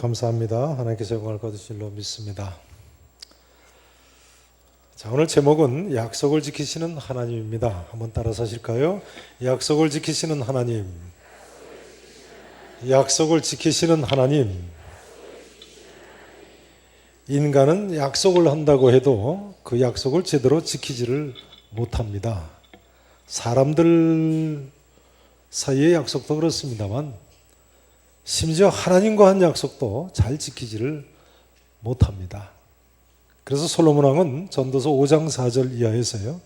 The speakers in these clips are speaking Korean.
감사합니다. 하나님께서 영광을 거두실 줄로 믿습니다. 자, 오늘 제목은 약속을 지키시는 하나님입니다. 한번 따라서 하실까요? 약속을 지키시는 하나님. 약속을 지키시는 하나님. 인간은 약속을 한다고 해도 그 약속을 제대로 지키지를 못합니다. 사람들 사이의 약속도 그렇습니다만 심지어 하나님과 한 약속도 잘 지키지를 못합니다. 그래서 솔로몬 왕은 전도서 5장 4절 이하에서요,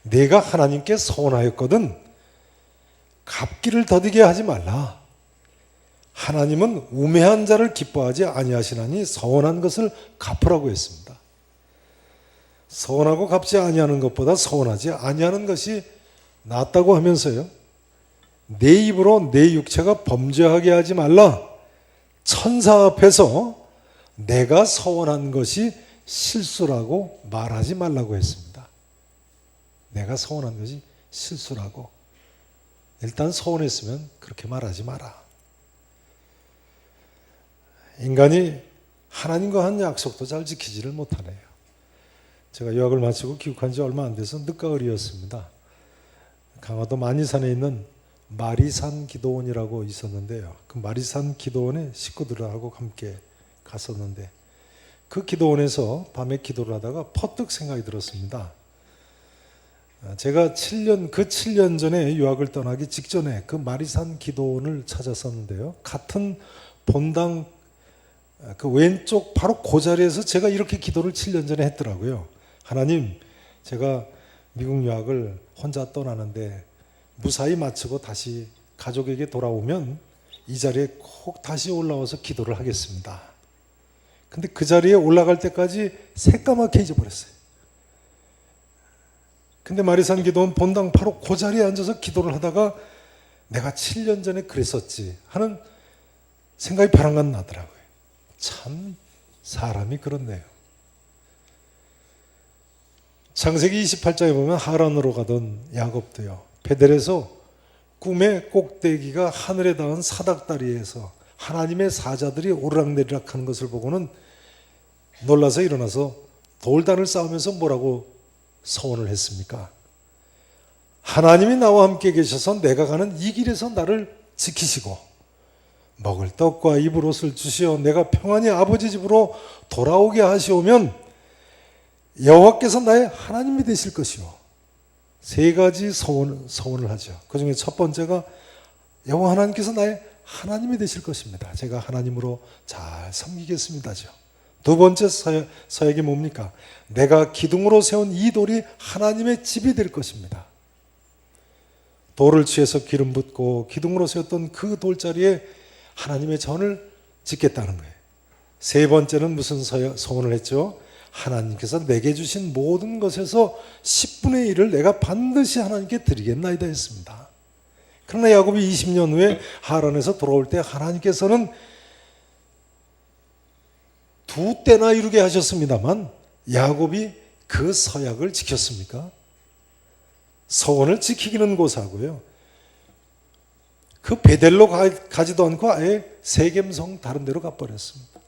내가 하나님께 서원하였거든 갚기를 더디게 하지 말라. 하나님은 우매한 자를 기뻐하지 아니하시나니 서원한 것을 갚으라고 했습니다. 서원하고 갚지 아니하는 것보다 서원하지 아니하는 것이 낫다고 하면서요, 내 입으로 내 육체가 범죄하게 하지 말라. 천사 앞에서 내가 서원한 것이 실수라고 말하지 말라고 했습니다. 내가 서원한 것이 실수라고. 일단 서원했으면 그렇게 말하지 마라. 인간이 하나님과 한 약속도 잘 지키지를 못하네요. 제가 유학을 마치고 귀국한 지 얼마 안 돼서 늦가을이었습니다. 강화도 만이산에 있는 마리산 기도원이라고 있었는데요. 그 마리산 기도원에 식구들하고 함께 갔었는데 그 기도원에서 밤에 기도를 하다가 퍼뜩 생각이 들었습니다. 제가 7년 전에 유학을 떠나기 직전에 그 마리산 기도원을 찾았었는데요. 같은 본당 그 왼쪽 바로 그 자리에서 제가 이렇게 기도를 7년 전에 했더라고요. 하나님, 제가 미국 유학을 혼자 떠나는데 무사히 마치고 다시 가족에게 돌아오면 이 자리에 꼭 다시 올라와서 기도를 하겠습니다. 근데 그 자리에 올라갈 때까지 새까맣게 잊어버렸어요. 근데 마리산 기도원 본당 바로 그 자리에 앉아서 기도를 하다가 내가 7년 전에 그랬었지 하는 생각이 바람간 나더라고요. 참 사람이 그렇네요. 창세기 28장에 보면 하란으로 가던 야곱도요, 베델에서 꿈의 꼭대기가 하늘에 닿은 사닥다리에서 하나님의 사자들이 오르락내리락 하는 것을 보고는 놀라서 일어나서 돌단을 쌓으면서 뭐라고 서원을 했습니까? 하나님이 나와 함께 계셔서 내가 가는 이 길에서 나를 지키시고 먹을 떡과 입을 옷을 주시어 내가 평안히 아버지 집으로 돌아오게 하시오면 여호와께서 나의 하나님이 되실 것이요. 세 가지 서원을 하죠. 그 중에 첫 번째가 여호와 하나님께서 나의 하나님이 되실 것입니다. 제가 하나님으로 잘 섬기겠습니다죠. 두 번째 서약이 뭡니까? 내가 기둥으로 세운 이 돌이 하나님의 집이 될 것입니다. 돌을 취해서 기름 붓고 기둥으로 세웠던 그 돌자리에 하나님의 전을 짓겠다는 거예요. 세 번째는 무슨 서원을 했죠? 하나님께서 내게 주신 모든 것에서 10분의 1을 내가 반드시 하나님께 드리겠나이다 했습니다. 그러나 야곱이 20년 후에 하란에서 돌아올 때 하나님께서는 두 때나 이루게 하셨습니다만 야곱이 그 서약을 지켰습니까? 서원을 지키기는 고사하고요, 그 베델로 가지도 않고 아예 세겜성 다른 데로 가버렸습니다.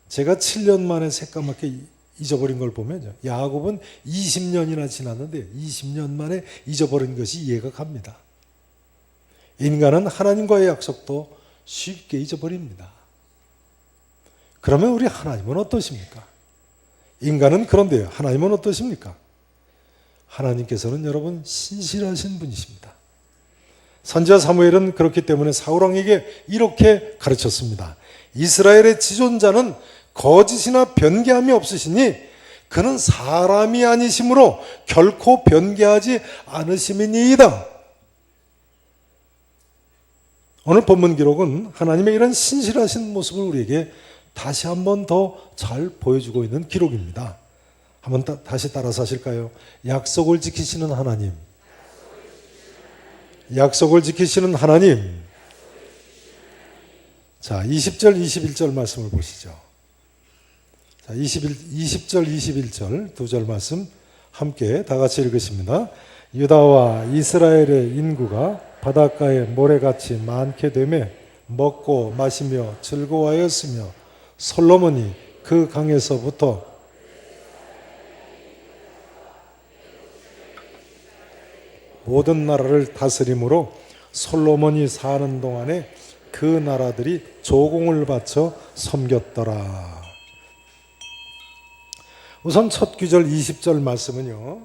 제가 7년 만에 새까맣게 잊어버린 걸 보면요, 야곱은 20년이나 지났는데 20년 만에 잊어버린 것이 이해가 갑니다. 인간은 하나님과의 약속도 쉽게 잊어버립니다. 그러면 우리 하나님은 어떠십니까? 인간은 그런데요, 하나님은 어떠십니까? 하나님께서는 여러분 신실하신 분이십니다. 선지자 사무엘은 그렇기 때문에 사울왕에게 이렇게 가르쳤습니다. 이스라엘의 지존자는 거짓이나 변개함이 없으시니 그는 사람이 아니시므로 결코 변개하지 않으심이니이다. 오늘 본문 기록은 하나님의 이런 신실하신 모습을 우리에게 다시 한번 더 잘 보여주고 있는 기록입니다. 한번 다시 따라서 하실까요? 약속을 지키시는 하나님, 약속을 지키시는 하나님. 자, 20절, 21절 말씀을 보시죠. 자, 20절, 21절 두 절 말씀 함께 다 같이 읽으십니다. 유다와 이스라엘의 인구가 바닷가에 모래같이 많게 되매 먹고 마시며 즐거워하였으며 솔로몬이 그 강에서부터 모든 나라를 다스림으로 솔로몬이 사는 동안에 그 나라들이 조공을 바쳐 섬겼더라. 우선 첫 구절 20절 말씀은요,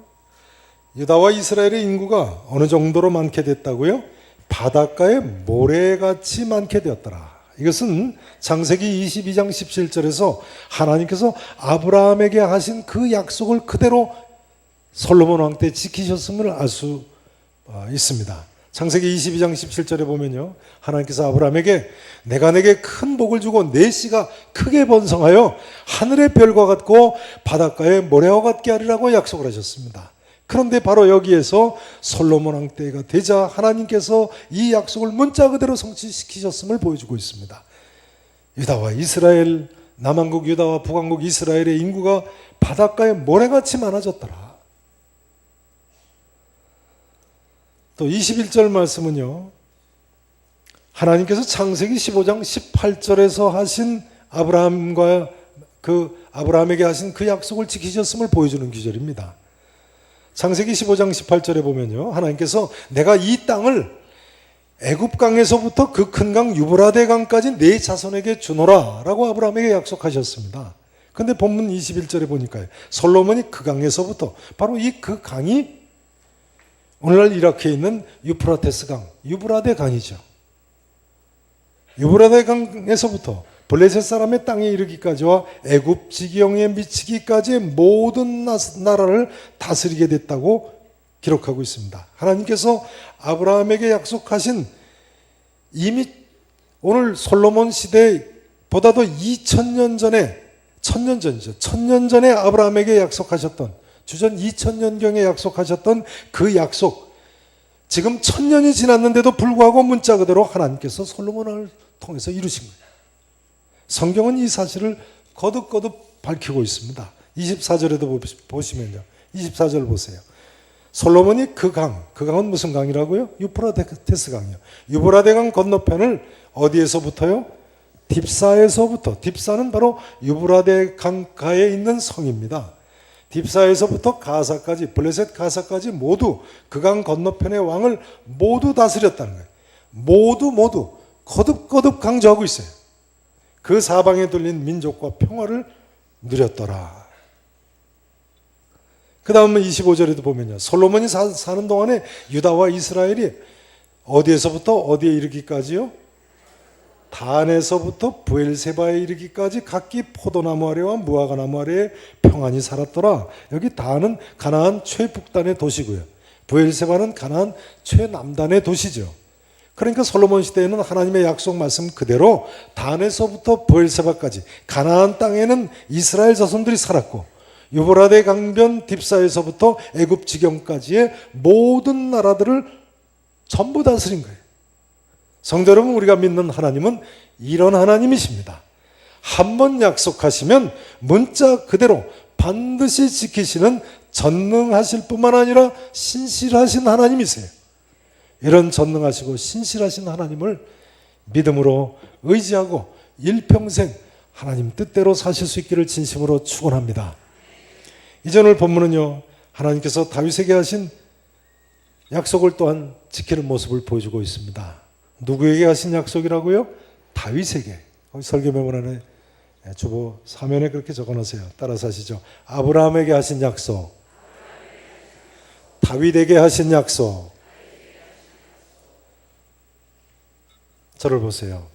유다와 이스라엘의 인구가 어느 정도로 많게 됐다고요? 바닷가에 모래같이 많게 되었더라. 이것은 창세기 22장 17절에서 하나님께서 아브라함에게 하신 그 약속을 그대로 솔로몬 왕 때 지키셨음을 알 수 있습니다. 창세기 22장 17절에 보면요, 하나님께서 아브라함에게 내가 내게 큰 복을 주고 내 씨가 크게 번성하여 하늘의 별과 같고 바닷가의 모래와 같게 하리라고 약속을 하셨습니다. 그런데 바로 여기에서 솔로몬 왕 때가 되자 하나님께서 이 약속을 문자 그대로 성취시키셨음을 보여주고 있습니다. 유다와 이스라엘, 남한국 유다와 북한국 이스라엘의 인구가 바닷가에 모래같이 많아졌더라. 또 21절 말씀은요, 하나님께서 창세기 15장 18절에서 하신 아브라함에게 하신 그 약속을 지키셨음을 보여주는 구절입니다. 창세기 15장 18절에 보면요, 하나님께서 내가 이 땅을 애굽강에서부터 그 큰 강 유브라데 강까지 네 자손에게 주노라 라고 아브라함에게 약속하셨습니다. 그런데 본문 21절에 보니까요, 솔로몬이 그 강에서부터, 바로 이 그 강이 오늘날 이라크에 있는 유프라테스 강, 유브라데 강이죠. 유브라데 강에서부터 블레셋 사람의 땅에 이르기까지와 애굽 지경에 미치기까지의 모든 나라를 다스리게 됐다고 기록하고 있습니다. 하나님께서 아브라함에게 약속하신, 이미 오늘 솔로몬 시대보다도 2000년 전에, 1000년 전이죠. 1000년 전에 아브라함에게 약속하셨던, 주전 2000년경에 약속하셨던 그 약속, 지금 1000년이 지났는데도 불구하고 문자 그대로 하나님께서 솔로몬을 통해서 이루신 거예요. 성경은 이 사실을 거듭거듭 밝히고 있습니다. 24절에도 보시면요, 24절 보세요. 솔로몬이 그 강은 무슨 강이라고요? 유프라테스 강이요. 유브라데 강 건너편을 어디에서부터요? 딥사에서부터. 딥사는 바로 유브라데 강가에 있는 성입니다. 딥사에서부터 가사까지, 블레셋 가사까지 모두 그 강 건너편의 왕을 모두 다스렸다는 거예요. 모두 거듭거듭 강조하고 있어요. 그 사방에 둘린 민족과 평화를 누렸더라. 그 다음 25절에도 보면요, 솔로몬이 사는 동안에 유다와 이스라엘이 어디에서부터 어디에 이르기까지요? 단에서부터 브엘세바에 이르기까지 각기 포도나무 아래와 무화과나무 아래에 평안히 살았더라. 여기 단은 가나안 최북단의 도시고요, 브엘세바는 가나안 최남단의 도시죠. 그러니까 솔로몬 시대에는 하나님의 약속 말씀 그대로 단에서부터 브엘세바까지 가나안 땅에는 이스라엘 자손들이 살았고, 유브라데 강변 딥사에서부터 애굽 지경까지의 모든 나라들을 전부 다스린 거예요. 성도 여러분, 우리가 믿는 하나님은 이런 하나님이십니다. 한번 약속하시면 문자 그대로 반드시 지키시는 전능하실 뿐만 아니라 신실하신 하나님이세요. 이런 전능하시고 신실하신 하나님을 믿음으로 의지하고 일평생 하나님 뜻대로 사실 수 있기를 진심으로 축원합니다. 이제 오늘 본문은요, 하나님께서 다윗에게 하신 약속을 또한 지키는 모습을 보여주고 있습니다. 누구에게 하신 약속이라고요? 다윗에게. 설교 메모란에 주보 사면에 그렇게 적어놓으세요. 따라서 하시죠. 아브라함에게 하신 약속, 다윗에게 하신 약속. 저를 보세요.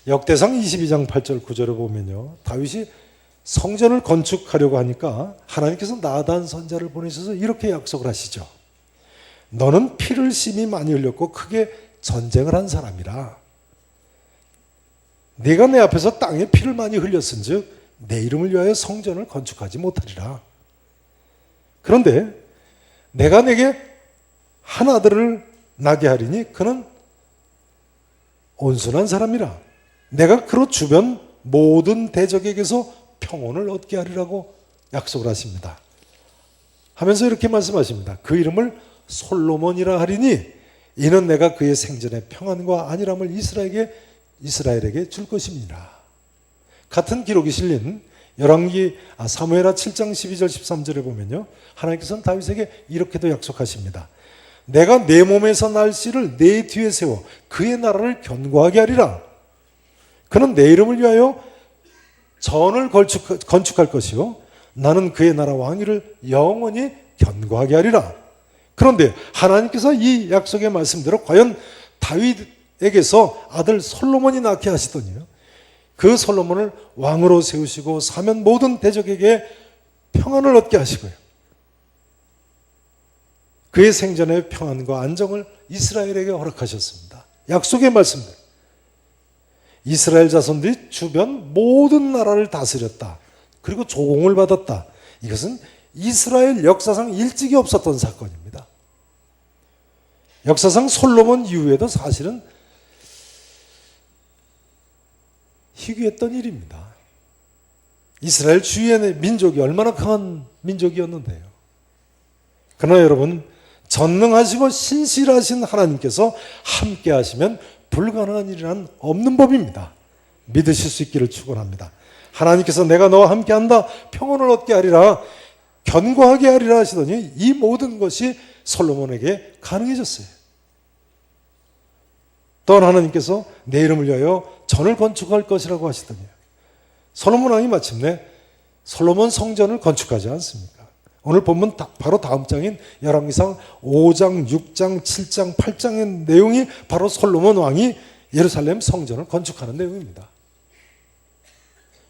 역대상 22장 8절 9절을 보면요, 다윗이 성전을 건축하려고 하니까 하나님께서 나단 선지자를 보내셔서 이렇게 약속을 하시죠. 너는 피를 심히 많이 흘렸고 크게 전쟁을 한 사람이라. 네가 내 앞에서 땅에 피를 많이 흘렸은즉 내 이름을 위하여 성전을 건축하지 못하리라. 그런데 내가 내게 한 아들을 나게 하리니 그는 온순한 사람이라. 내가 그로 주변 모든 대적에게서 평온을 얻게 하리라고 약속을 하십니다. 하면서 이렇게 말씀하십니다. 그 이름을 솔로몬이라 하리니 이는 내가 그의 생전에 평안과 안일함을 이스라엘에게 줄 것입니다. 같은 기록이 실린 사무엘하 7장 12절 13절에 보면요, 하나님께서는 다윗에게 이렇게도 약속하십니다. 내가 내 몸에서 날 씨를 내 뒤에 세워 그의 나라를 견고하게 하리라. 그는 내 이름을 위하여 전을 건축할 것이요 나는 그의 나라 왕위를 영원히 견고하게 하리라. 그런데 하나님께서 이 약속의 말씀대로 과연 다윗에게서 아들 솔로몬이 낳게 하시더니요, 그 솔로몬을 왕으로 세우시고 사면 모든 대적에게 평안을 얻게 하시고요, 그의 생전의 평안과 안정을 이스라엘에게 허락하셨습니다. 약속의 말씀들. 이스라엘 자손들이 주변 모든 나라를 다스렸다. 그리고 조공을 받았다. 이것은 이스라엘 역사상 일찍이 없었던 사건입니다. 역사상 솔로몬 이후에도 사실은 희귀했던 일입니다. 이스라엘 주위의 민족이 얼마나 강한 민족이었는데요. 그러나 여러분, 전능하시고 신실하신 하나님께서 함께 하시면 불가능한 일이란 없는 법입니다. 믿으실 수 있기를 축원합니다. 하나님께서 내가 너와 함께 한다, 평온을 얻게 하리라, 견고하게 하리라 하시더니 이 모든 것이 솔로몬에게 가능해졌어요. 또한 하나님께서 내 이름을 위하여 전을 건축할 것이라고 하시더니 솔로몬 왕이 마침내 솔로몬 성전을 건축하지 않습니까? 오늘 본문 바로 다음 장인 열왕기상 5장, 6장, 7장, 8장의 내용이 바로 솔로몬 왕이 예루살렘 성전을 건축하는 내용입니다.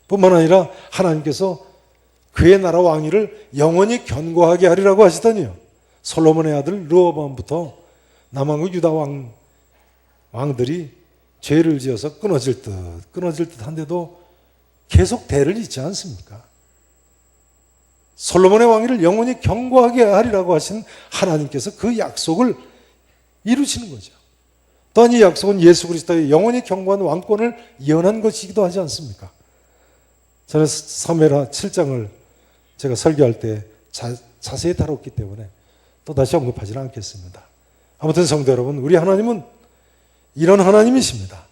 뿐만 아니라 하나님께서 그의 나라 왕위를 영원히 견고하게 하리라고 하시더니요, 솔로몬의 아들 르호보암부터 남왕국 유다 왕들이 죄를 지어서 끊어질 듯 한데도 계속 대를 잇지 않습니까? 솔로몬의 왕위를 영원히 견고하게 하리라고 하신 하나님께서 그 약속을 이루시는 거죠. 또한 이 약속은 예수 그리스도의 영원히 견고한 왕권을 예언한 것이기도 하지 않습니까? 저는 사무엘하 7장을 제가 설교할 때 자세히 다뤘기 때문에 또 다시 언급하지는 않겠습니다. 아무튼 성도 여러분, 우리 하나님은 이런 하나님이십니다.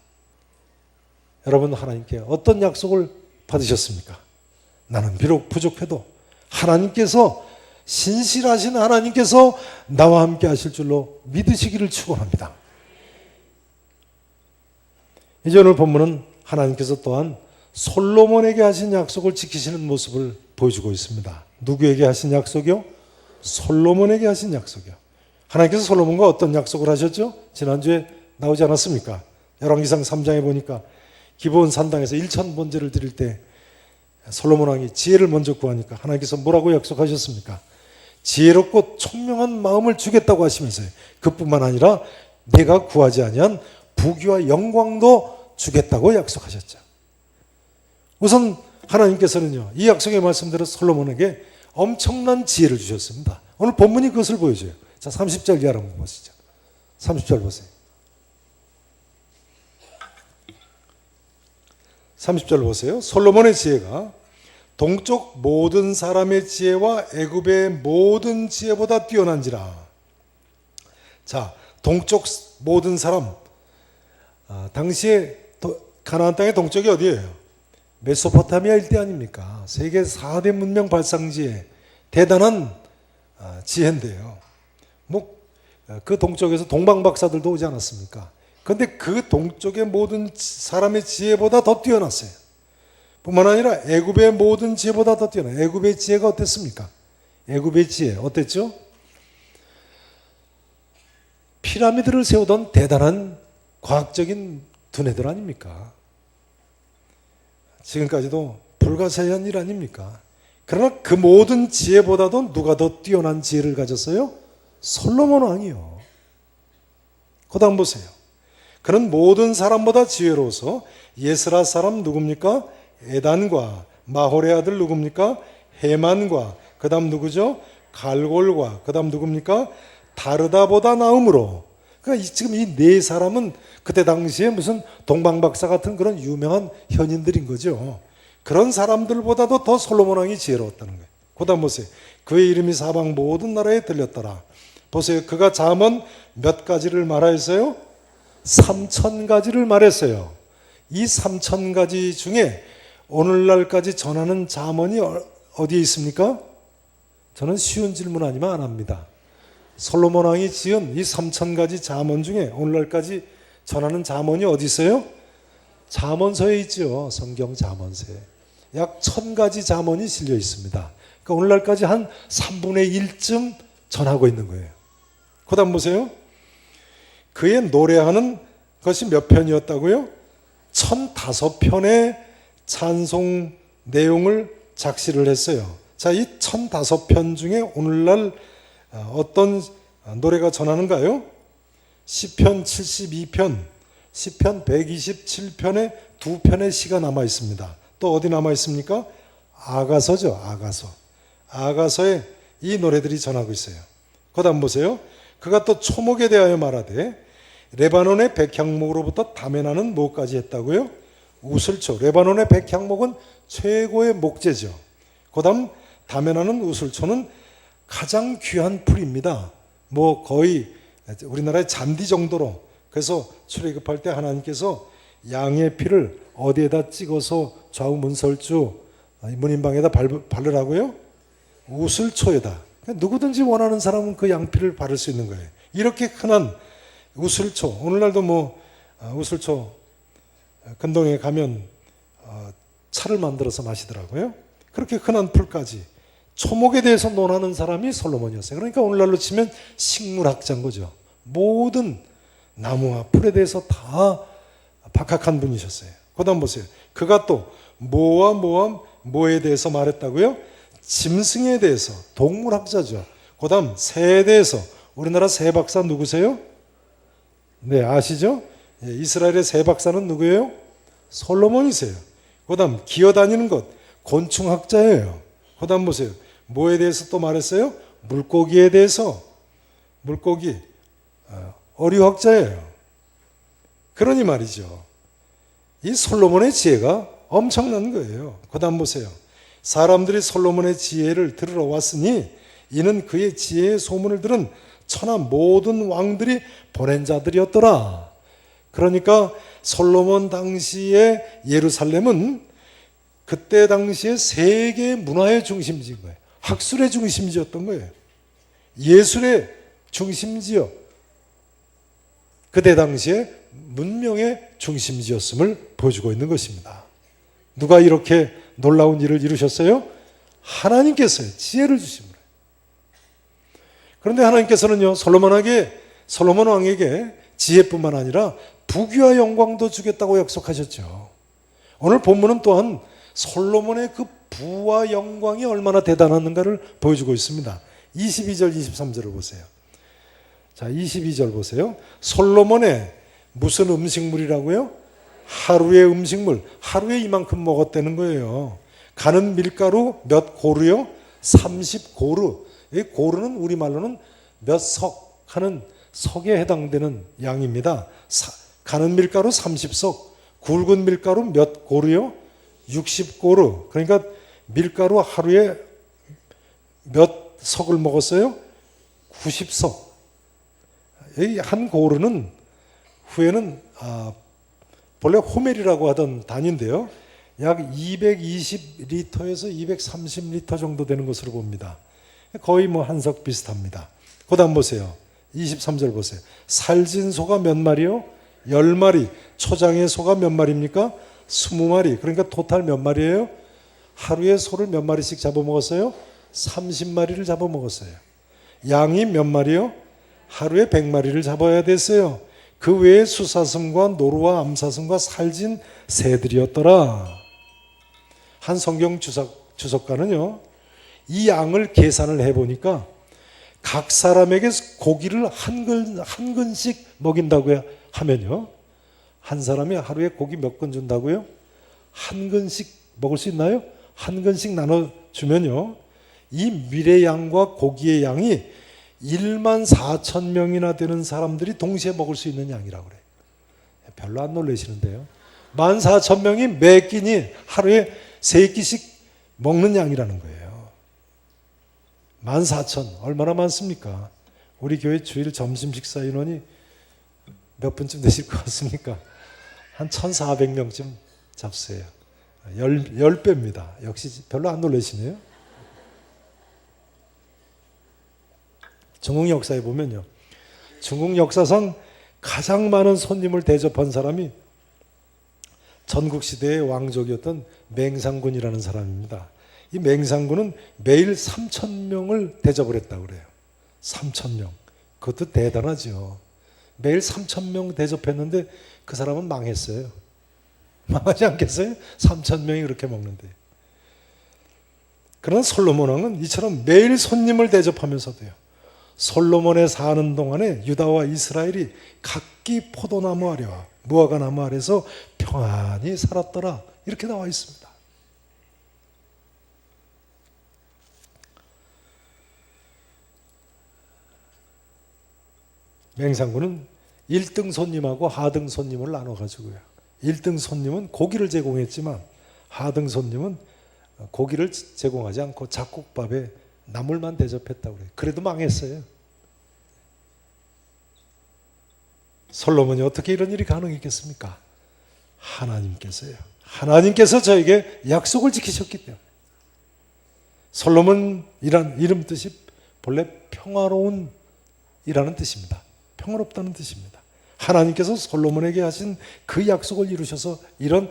여러분, 하나님께 어떤 약속을 받으셨습니까? 나는 비록 부족해도 하나님께서, 신실하신 하나님께서 나와 함께 하실 줄로 믿으시기를 축원합니다. 이제 오늘 본문은 하나님께서 또한 솔로몬에게 하신 약속을 지키시는 모습을 보여주고 있습니다. 누구에게 하신 약속이요? 솔로몬에게 하신 약속이요. 하나님께서 솔로몬과 어떤 약속을 하셨죠? 지난주에 나오지 않았습니까? 열왕기상 3장에 보니까 기브온 산당에서 1,000번제를 드릴 때 솔로몬 왕이 지혜를 먼저 구하니까 하나님께서 뭐라고 약속하셨습니까? 지혜롭고 총명한 마음을 주겠다고 하시면서요, 그뿐만 아니라 내가 구하지 아니한 부귀와 영광도 주겠다고 약속하셨죠. 우선 하나님께서는요, 이 약속의 말씀대로 솔로몬에게 엄청난 지혜를 주셨습니다. 오늘 본문이 그것을 보여줘요. 자, 30절 이하로 한번 보시죠. 30절 보세요. 30절 보세요. 솔로몬의 지혜가 동쪽 모든 사람의 지혜와 애굽의 모든 지혜보다 뛰어난지라. 자, 동쪽 모든 사람, 당시에 가나안 땅의 동쪽이 어디예요? 메소포타미아 일대 아닙니까? 세계 4대 문명 발상지의 대단한 지혜인데요. 그 동쪽에서 동방박사들도 오지 않았습니까? 그런데 그 동쪽의 모든 사람의 지혜보다 더 뛰어났어요. 뿐만 아니라 애굽의 모든 지혜보다 더 뛰어나요. 애굽의 지혜가 어땠습니까? 애굽의 지혜 어땠죠? 피라미드를 세우던 대단한 과학적인 두뇌들 아닙니까? 지금까지도 불가사의한 일 아닙니까? 그러나 그 모든 지혜보다도 누가 더 뛰어난 지혜를 가졌어요? 솔로몬 왕이요. 그 다음 보세요. 그는 모든 사람보다 지혜로워서 예스라 사람 누굽니까? 에단과 마홀의 아들 누굽니까? 헤만과 그 다음 누구죠? 갈골과 그 다음 누굽니까? 다르다보다 나음으로. 그러니까 지금 이 네 사람은 그때 당시에 무슨 동방박사 같은 그런 유명한 현인들인 거죠. 그런 사람들보다도 더 솔로몬 왕이 지혜로웠다는 거예요. 그 다음 보세요. 그의 이름이 사방 모든 나라에 들렸더라. 보세요. 그가 잠언 몇 가지를 말하였어요? 3,000가지를 말했어요. 이 3,000가지 중에 오늘날까지 전하는 잠언이 어디에 있습니까? 저는 쉬운 질문 아니면 안 합니다. 솔로몬 왕이 지은 이 3,000가지 잠언 중에 오늘날까지 전하는 잠언이 어디 있어요? 잠언서에 있죠. 성경 잠언서에. 약 1,000가지 잠언이 실려 있습니다. 그러니까 오늘날까지 한 3분의 1쯤 전하고 있는 거예요. 그 다음 보세요. 그의 노래하는 것이 몇 편이었다고요? 1,005편의 찬송 내용을 작시를 했어요. 자, 이 1,005편 중에 오늘날 어떤 노래가 전하는가요? 시편 72편, 시편 127편에 2편의 시가 남아 있습니다. 또 어디 남아 있습니까? 아가서죠. 아가서에 이 노래들이 전하고 있어요. 그 다음 보세요. 그가 또 초목에 대하여 말하되 레바논의 백향목으로부터 담에나는 뭐까지 했다고요? 우슬초. 레바논의 백향목은 최고의 목재죠. 그 다음 담에나는 우슬초는 가장 귀한 풀입니다. 뭐 거의 우리나라의 잔디 정도로. 그래서 출애굽할 때 하나님께서 양의 피를 어디에다 찍어서 좌우 문설주 문인방에다 바르라고요? 우슬초에다. 누구든지 원하는 사람은 그 양피를 바를 수 있는 거예요. 이렇게 흔한 우슬초. 오늘날도 뭐 우슬초 근동에 가면 차를 만들어서 마시더라고요. 그렇게 흔한 풀까지 초목에 대해서 논하는 사람이 솔로몬이었어요. 그러니까 오늘날로 치면 식물학자인 거죠. 모든 나무와 풀에 대해서 다 박학한 분이셨어요. 그 다음 보세요. 그가 또 뭐와 뭐에 대해서 말했다고요? 짐승에 대해서. 동물학자죠. 그 다음 새에 대해서. 우리나라 새 박사 누구세요? 네, 아시죠? 이스라엘의 새 박사는 누구예요? 솔로몬이세요. 그 다음 기어다니는 것. 곤충학자예요. 그 다음 보세요. 뭐에 대해서 또 말했어요? 물고기에 대해서. 물고기. 어류학자예요. 그러니 말이죠. 이 솔로몬의 지혜가 엄청난 거예요. 그 다음 보세요. 사람들이 솔로몬의 지혜를 들으러 왔으니 이는 그의 지혜의 소문을 들은 천하 모든 왕들이 보낸 자들이었더라. 그러니까 솔로몬 당시의 예루살렘은 그때 당시에 세계 문화의 중심지인 거예요. 학술의 중심지였던 거예요. 예술의 중심지요. 그때 당시에 문명의 중심지였음을 보여주고 있는 것입니다. 누가 이렇게 놀라운 일을 이루셨어요? 하나님께서요. 지혜를 주신 거예요. 그런데 하나님께서는요, 솔로몬 왕에게 지혜뿐만 아니라 부귀와 영광도 주겠다고 약속하셨죠. 오늘 본문은 또한 솔로몬의 그 부와 영광이 얼마나 대단한가를 보여주고 있습니다. 22절, 23절을 보세요. 자, 22절 보세요. 솔로몬의 무슨 음식물이라고요? 하루의 음식물. 하루에 이만큼 먹었다는 거예요. 가는 밀가루 몇 고루요? 30고루. 이 고루는 우리말로는 몇 석 하는 석에 해당되는 양입니다. 가는 밀가루 30석. 굵은 밀가루 몇 고루요? 60고루. 그러니까 밀가루 하루에 몇 석을 먹었어요? 90석. 이 한 고루는 후에는 본래 호멜이라고 하던 단위인데요. 약 220리터에서 230리터 정도 되는 것으로 봅니다. 거의 뭐 한석 비슷합니다. 그 다음 보세요. 23절 보세요. 살진 소가 몇 마리요? 10마리. 초장의 소가 몇 마리입니까? 20마리. 그러니까 토탈 몇 마리예요? 하루에 소를 몇 마리씩 잡아먹었어요? 30마리를 잡아먹었어요. 양이 몇 마리요? 하루에 100마리를 잡아야 됐어요. 그 외에 수사슴과 노루와 암사슴과 살진 새들이었더라. 한 성경 주석가는요, 이 양을 계산을 해보니까 각 사람에게 고기를 한 근씩 먹인다고 하면요, 한 사람이 하루에 고기 몇 근 준다고요? 한 근씩 먹을 수 있나요? 한 근씩 나눠주면요, 이 밀의 양과 고기의 양이 1만 4천 명이나 되는 사람들이 동시에 먹을 수 있는 양이라고 그래요. 별로 안 놀라시는데요. 14,000명이 매 끼니 하루에 3끼씩 먹는 양이라는 거예요. 14,000 얼마나 많습니까? 우리 교회 주일 점심 식사 인원이 몇 분쯤 되실 것 같습니까? 한 1,400명쯤 잡수세요. 10배입니다. 역시 별로 안 놀라시네요. 중국 역사에 보면요, 중국 역사상 가장 많은 손님을 대접한 사람이 전국시대의 왕족이었던 맹상군이라는 사람입니다. 이 맹상군은 매일 3,000명을 대접을 했다고 그래요. 3,000명. 그것도 대단하죠. 매일 3,000명 대접했는데 그 사람은 망했어요. 망하지 않겠어요? 3,000명이 그렇게 먹는데. 그러나 솔로몬 왕은 이처럼 매일 손님을 대접하면서도요, 솔로몬에 사는 동안에 유다와 이스라엘이 각기 포도나무 아래와 무화과나무 아래서 평안히 살았더라, 이렇게 나와 있습니다. 맹상군은 1등 손님하고 하등 손님을 나눠가지고요, 1등 손님은 고기를 제공했지만 하등 손님은 고기를 제공하지 않고 잡곡밥에 나물만 대접했다고 그래요. 그래도 망했어요. 솔로몬이 어떻게 이런 일이 가능했겠습니까? 하나님께서요. 하나님께서 저에게 약속을 지키셨기 때문에. 솔로몬이란 이름 뜻이 본래 평화로운 이라는 뜻입니다. 평화롭다는 뜻입니다. 하나님께서 솔로몬에게 하신 그 약속을 이루셔서 이런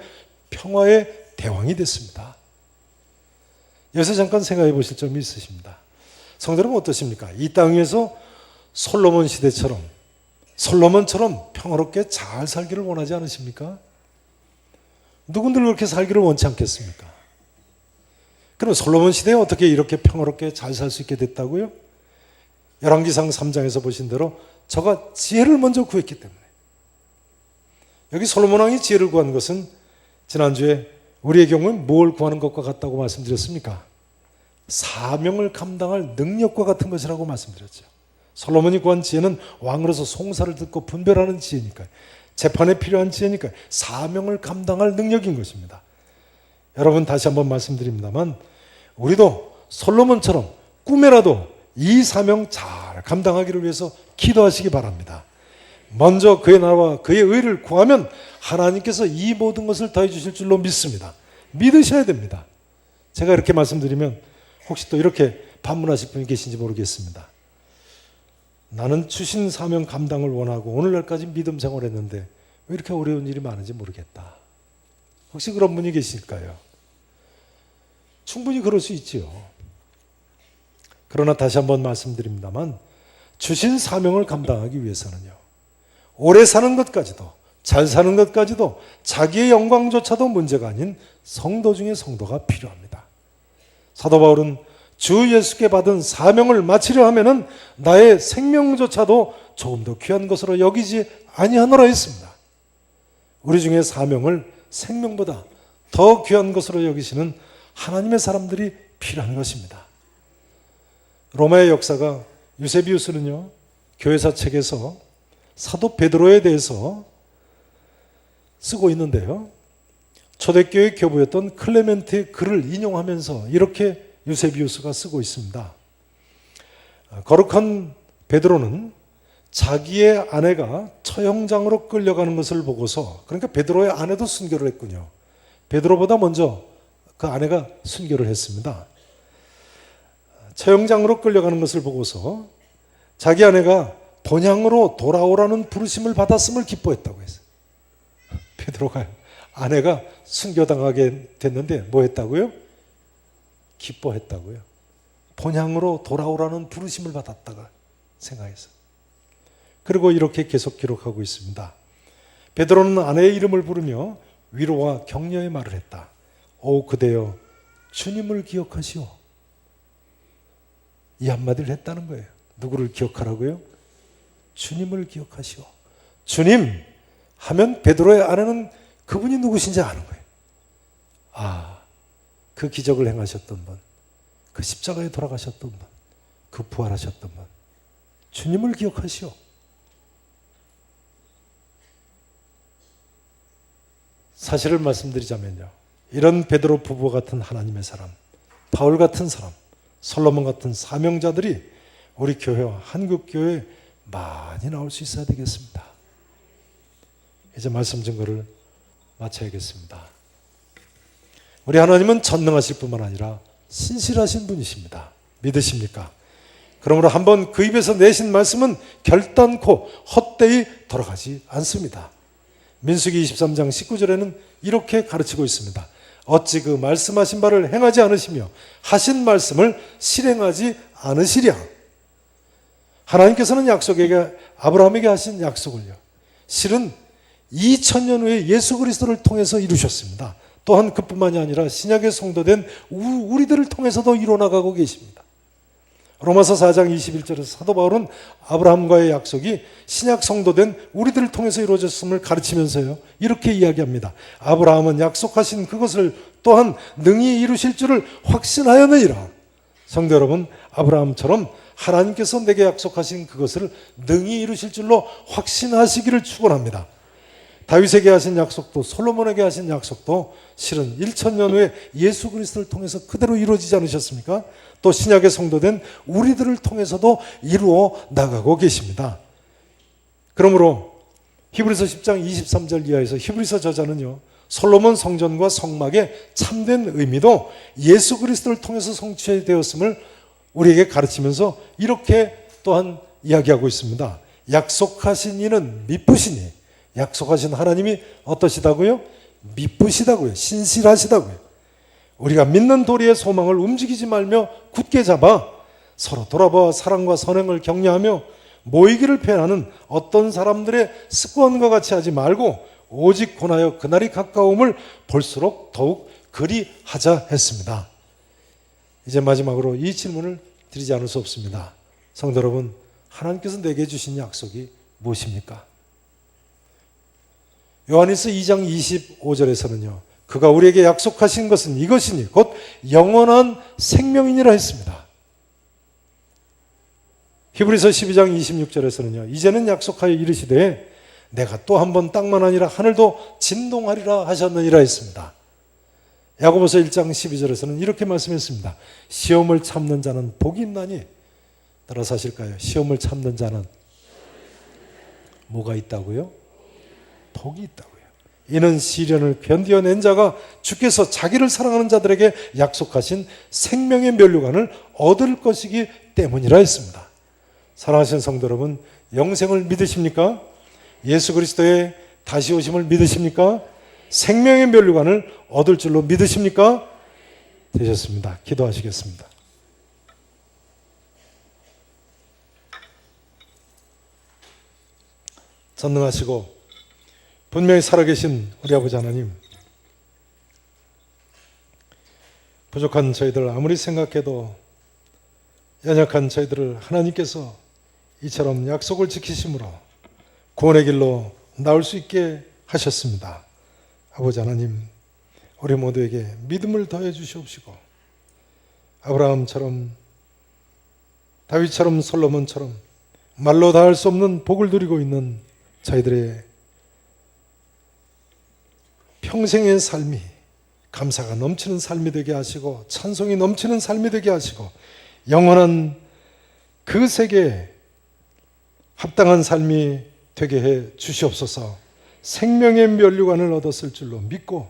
평화의 대왕이 됐습니다. 여기서 잠깐 생각해 보실 점이 있으십니다. 성도 여러분 어떠십니까? 이 땅 위에서 솔로몬 시대처럼, 솔로몬처럼 평화롭게 잘 살기를 원하지 않으십니까? 누군들 그렇게 살기를 원치 않겠습니까? 그럼 솔로몬 시대에 어떻게 이렇게 평화롭게 잘 살 수 있게 됐다고요? 열왕기상 3장에서 보신 대로 저가 지혜를 먼저 구했기 때문에. 여기 솔로몬 왕이 지혜를 구한 것은 지난주에 우리의 경우는 뭘 구하는 것과 같다고 말씀드렸습니까? 사명을 감당할 능력과 같은 것이라고 말씀드렸죠. 솔로몬이 구한 지혜는 왕으로서 송사를 듣고 분별하는 지혜니까요, 재판에 필요한 지혜니까요, 사명을 감당할 능력인 것입니다. 여러분, 다시 한번 말씀드립니다만 우리도 솔로몬처럼 꿈에라도 이 사명 잘 감당하기를 위해서 기도하시기 바랍니다. 먼저 그의 나라와 그의 의를 구하면 하나님께서 이 모든 것을 더해 주실 줄로 믿습니다. 믿으셔야 됩니다. 제가 이렇게 말씀드리면 혹시 또 이렇게 반문하실 분이 계신지 모르겠습니다. 나는 주신 사명 감당을 원하고 오늘날까지 믿음 생활했는데 왜 이렇게 어려운 일이 많은지 모르겠다. 혹시 그런 분이 계실까요? 충분히 그럴 수 있지요. 그러나 다시 한번 말씀드립니다만 주신 사명을 감당하기 위해서는요, 오래 사는 것까지도, 잘 사는 것까지도, 자기의 영광조차도 문제가 아닌 성도 중에 성도가 필요합니다. 사도 바울은 주 예수께 받은 사명을 마치려 하면은 나의 생명조차도 조금 더 귀한 것으로 여기지 아니하노라 했습니다. 우리 중에 사명을 생명보다 더 귀한 것으로 여기시는 하나님의 사람들이 필요한 것입니다. 로마의 역사가 유세비우스는요, 교회사 책에서 사도 베드로에 대해서 쓰고 있는데요, 초대교회 교부였던 클레멘트의 글을 인용하면서 이렇게 유세비우스가 쓰고 있습니다. 거룩한 베드로는 자기의 아내가 처형장으로 끌려가는 것을 보고서, 그러니까 베드로의 아내도 순교를 했군요. 베드로보다 먼저 그 아내가 순교를 했습니다. 처형장으로 끌려가는 것을 보고서 자기 아내가 본향으로 돌아오라는 부르심을 받았음을 기뻐했다고 했어요. 베드로가 아내가 순교당하게 됐는데 뭐 했다고요? 기뻐했다고요. 본향으로 돌아오라는 부르심을 받았다가 생각했어요. 그리고 이렇게 계속 기록하고 있습니다. 베드로는 아내의 이름을 부르며 위로와 격려의 말을 했다. 오 그대여 주님을 기억하시오. 이 한마디를 했다는 거예요. 누구를 기억하라고요? 주님을 기억하시오. 주님, 하면 베드로의 아내는 그분이 누구신지 아는 거예요. 그 기적을 행하셨던 분, 그 십자가에 돌아가셨던 분, 그 부활하셨던 분, 주님을 기억하시오. 사실을 말씀드리자면요, 이런 베드로 부부 같은 하나님의 사람, 바울 같은 사람, 솔로몬 같은 사명자들이 우리 교회와 한국교회에 많이 나올 수 있어야 되겠습니다. 이제 말씀 증거를 마쳐야겠습니다. 우리 하나님은 전능하실 뿐만 아니라 신실하신 분이십니다. 믿으십니까? 그러므로 한번 그 입에서 내신 말씀은 결단코 헛되이 돌아가지 않습니다. 민수기 23장 19절에는 이렇게 가르치고 있습니다. 어찌 그 말씀하신 바를 행하지 않으시며 하신 말씀을 실행하지 않으시랴. 하나님께서는 아브라함에게 하신 약속을요, 실은 2000년 후에 예수 그리스도를 통해서 이루셨습니다. 또한 그뿐만이 아니라 신약의 성도된 우리들을 통해서도 이루어나가고 계십니다. 로마서 4장 21절에서 사도 바울은 아브라함과의 약속이 신약 성도된 우리들을 통해서 이루어졌음을 가르치면서요, 이렇게 이야기합니다. 아브라함은 약속하신 그것을 또한 능히 이루실 줄을 확신하였느니라. 성도 여러분, 아브라함처럼 하나님께서 내게 약속하신 그것을 능히 이루실 줄로 확신하시기를 축원합니다. 다윗에게 하신 약속도 솔로몬에게 하신 약속도 실은 1000년 후에 예수 그리스도를 통해서 그대로 이루어지지 않으셨습니까? 또 신약의 성도된 우리들을 통해서도 이루어 나가고 계십니다. 그러므로 히브리서 10장 23절 이하에서 히브리서 저자는요, 솔로몬 성전과 성막의 참된 의미도 예수 그리스도를 통해서 성취되었음을 우리에게 가르치면서 이렇게 또한 이야기하고 있습니다. 약속하신 이는 미쁘시니, 약속하신 하나님이 어떠시다고요? 미쁘시다고요. 신실하시다고요. 우리가 믿는 도리의 소망을 움직이지 말며 굳게 잡아 서로 돌아보아 사랑과 선행을 격려하며 모이기를 표현하는 어떤 사람들의 습관과 같이 하지 말고 오직 권하여 그날이 가까움을 볼수록 더욱 그리하자 했습니다. 이제 마지막으로 이 질문을 드리지 않을 수 없습니다. 성도 여러분, 하나님께서 내게 주신 약속이 무엇입니까? 요한일서 2장 25절에서는요, 그가 우리에게 약속하신 것은 이것이니 곧 영원한 생명이니라 했습니다. 히브리서 12장 26절에서는요, 이제는 약속하여 이르시되 내가 또 한 번 땅만 아니라 하늘도 진동하리라 하셨느니라 했습니다. 야고보서 1장 12절에서는 이렇게 말씀했습니다. 시험을 참는 자는 복이 있나니, 따라서 하실까요? 시험을 참는 자는 뭐가 있다고요? 복이 있다고요. 이는 시련을 견디어낸 자가 주께서 자기를 사랑하는 자들에게 약속하신 생명의 면류관을 얻을 것이기 때문이라 했습니다. 사랑하시는 성도 여러분, 영생을 믿으십니까? 예수 그리스도의 다시 오심을 믿으십니까? 생명의 면류관을 얻을 줄로 믿으십니까? 되셨습니다. 기도하시겠습니다. 전능하시고 분명히 살아계신 우리 아버지 하나님, 부족한 저희들 아무리 생각해도 연약한 저희들을 하나님께서 이처럼 약속을 지키심으로 구원의 길로 나올 수 있게 하셨습니다. 아버지 하나님, 우리 모두에게 믿음을 더해 주시옵시고 아브라함처럼, 다윗처럼, 솔로몬처럼 말로 다 할 수 없는 복을 누리고 있는 저희들의 평생의 삶이 감사가 넘치는 삶이 되게 하시고 찬송이 넘치는 삶이 되게 하시고 영원한 그 세계에 합당한 삶이 되게 해 주시옵소서. 생명의 면류관을 얻었을 줄로 믿고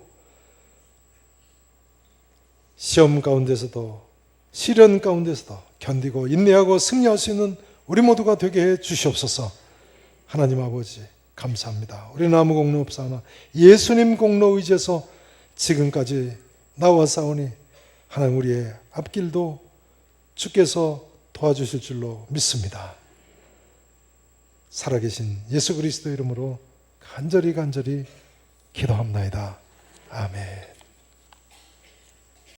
시험 가운데서도 시련 가운데서도 견디고 인내하고 승리할 수 있는 우리 모두가 되게 해 주시옵소서. 하나님 아버지 감사합니다. 우리는 아무 공로 없사오나 예수님 공로 의지해서 지금까지 나와싸우니 하나님 우리의 앞길도 주께서 도와주실 줄로 믿습니다. 살아계신 예수 그리스도 이름으로 간절히 기도합나이다. 아멘.